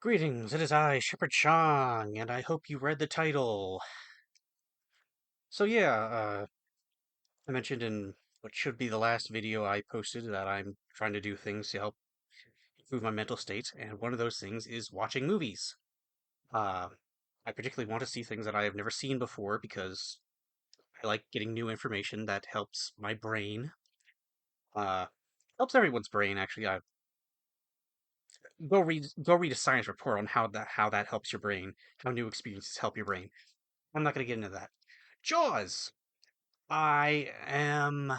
Greetings, it is I, Shepherd Chang, and I hope you read the title. So yeah, I mentioned in what should be the last video I posted that I'm trying to do things to help improve my mental state, and one of those things is watching movies. Uh, I particularly want to see things that I have never seen before because I like getting new information that helps my brain. Uh, Helps everyone's brain actually. Go read a science report on how that helps your brain, how new experiences help your brain. I'm not going to get into that. Jaws. I am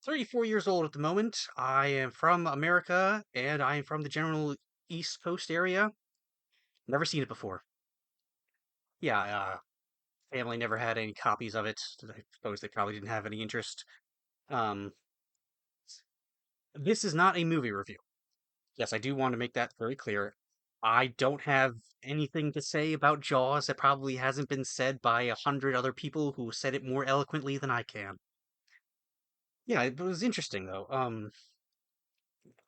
34 years old at the moment. I am from America, and I am from the general East Coast area. Never seen it before. Yeah, family never had any copies of it. I suppose they probably didn't have any interest. Um, this is not a movie review. Yes, I do want to make that very clear. I don't have anything to say about Jaws that probably hasn't been said by 100 other people who said it more eloquently than I can. Yeah, it was interesting though.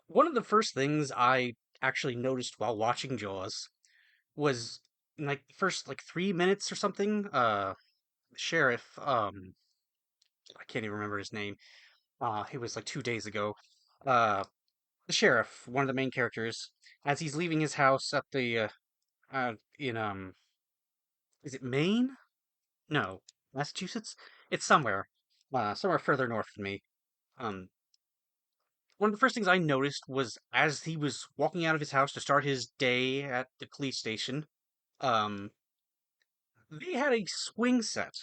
One of the first things I actually noticed while watching Jaws was in like the first like 3 minutes or something, the sheriff, I can't even remember his name. It was like 2 days ago. Uh the sheriff, one of the main characters, as he's leaving his house at the in is it Maine? No, Massachusetts? It's somewhere. Somewhere further north than me. Um One of the first things I noticed was as he was walking out of his house to start his day at the police station, um, they had a swing set.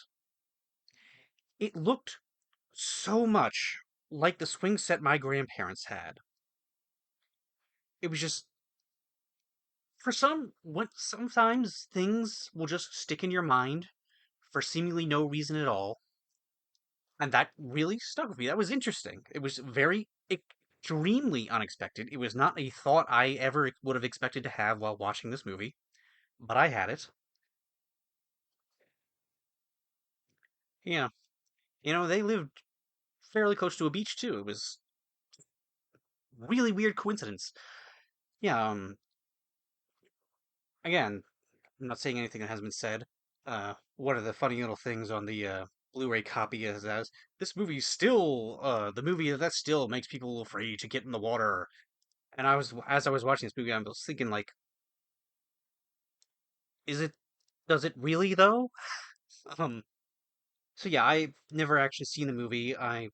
It looked so much like the swing set my grandparents had. It was just sometimes things will just stick in your mind for seemingly no reason at all, and that really stuck with me. That was interesting. It was very extremely unexpected. It was not a thought I ever would have expected to have while watching this movie, but I had it. Yeah, they lived fairly close to a beach too. It was really weird coincidence. Yeah, again, I'm not saying anything that hasn't been said. One of the funny little things on the Blu-ray copy is as this movie still, the movie that still makes people afraid to get in the water. And as I was watching this movie, I was thinking like, is it, does it really though? Um, so yeah, I've never actually seen the movie. Well,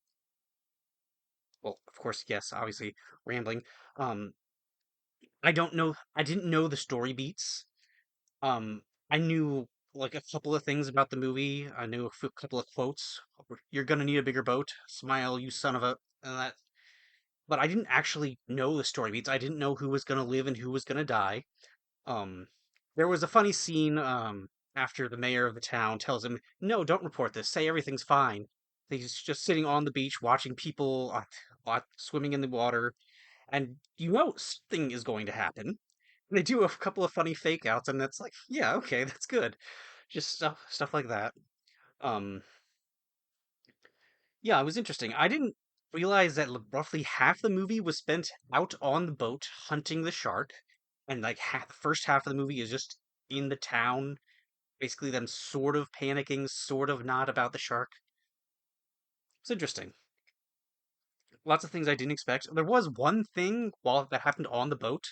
of course, yes, obviously, rambling. Um, I didn't know the story beats. Um, I knew like a couple of things about the movie. I knew couple of quotes. You're gonna need a bigger boat. Smile, you son of a. And that. But I didn't actually know the story beats. I didn't know who was gonna live and who was gonna die. Um, there was a funny scene. After the mayor of the town tells him, "No, don't report this. Say everything's fine." He's just sitting on the beach watching people swimming in the water, and something is going to happen. And they do a couple of funny fake outs, and that's like, yeah, okay, that's good. Just stuff like that. Um, yeah, it was interesting. I didn't realize that roughly half the movie was spent out on the boat hunting the shark, and like the first half of the movie is just in the town, basically them sort of panicking, sort of not about the shark. It's interesting. Lots of things I didn't expect. There was one thing while that happened on the boat.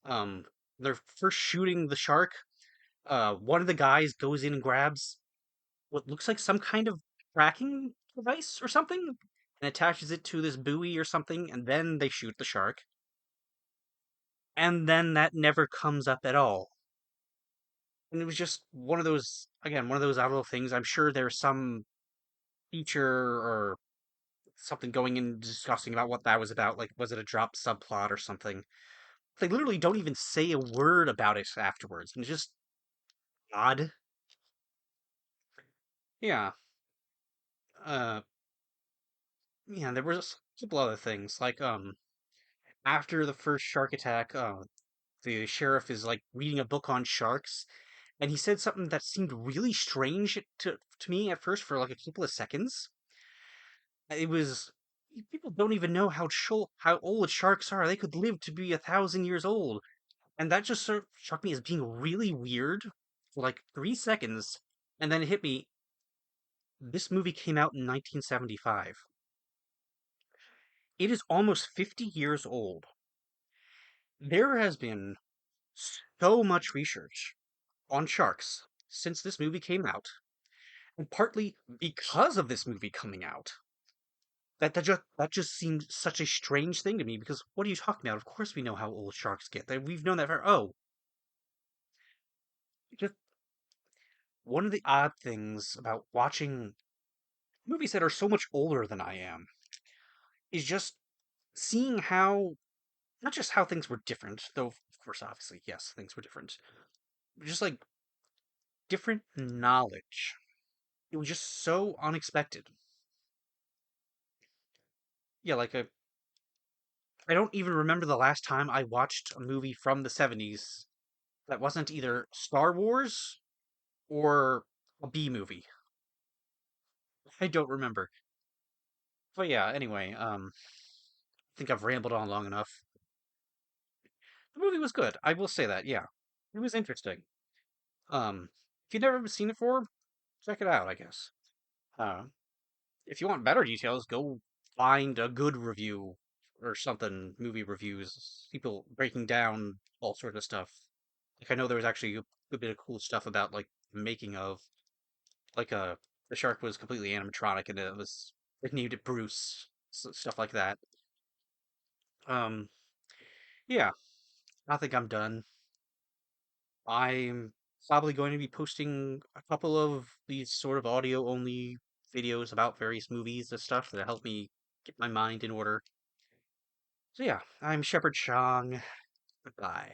Um, they're first shooting the shark. One of the guys goes in and grabs what looks like some kind of tracking device or something and attaches it to this buoy or something, and then they shoot the shark. And then that never comes up at all. And it was just one of those, again, one of those out of things. I'm sure there's some feature or something going in discussing about what that was about. Like, was it a drop subplot or something? They literally don't even say a word about it afterwards. And it's just odd. Yeah. Uh, yeah, there was a couple other things. Like, after the first shark attack, the sheriff is like reading a book on sharks, and he said something that seemed really strange to me at first for like a couple of seconds. It was people don't even know how old sharks are. They could live to be 1,000 years old, And that just sort of struck me as being really weird for like 3 seconds, and then it hit me. This movie came out in 1975. It is almost 50 years old. There has been so much research on sharks since this movie came out, and partly because of this movie coming out. That just seemed such a strange thing to me because what are you talking about? Of course we know how old sharks get. We've known that for just one of the odd things about watching movies that are so much older than I am is just seeing how not just how things were different, though of course obviously yes, things were different. But just like different knowledge. It was just so unexpected. Yeah, I don't even remember the last time I watched a movie from the 70s that wasn't either Star Wars or a B movie. I don't remember. But yeah, anyway, I think I've rambled on long enough. The movie was good. I will say that. Yeah, it was interesting. If you've never seen it before, check it out. I guess. Uh, if you want better details, go find a good review or something. Movie reviews, people breaking down all sorts of stuff. Like I know there was actually a good bit of cool stuff about like the making of like the shark was completely animatronic and it was they named it Bruce, stuff like that. Um, yeah, I think I'm done. I'm probably going to be posting a couple of these sort of audio only videos about various movies and stuff that help me get my mind in order. So yeah, I'm Shepherd Chong. Goodbye.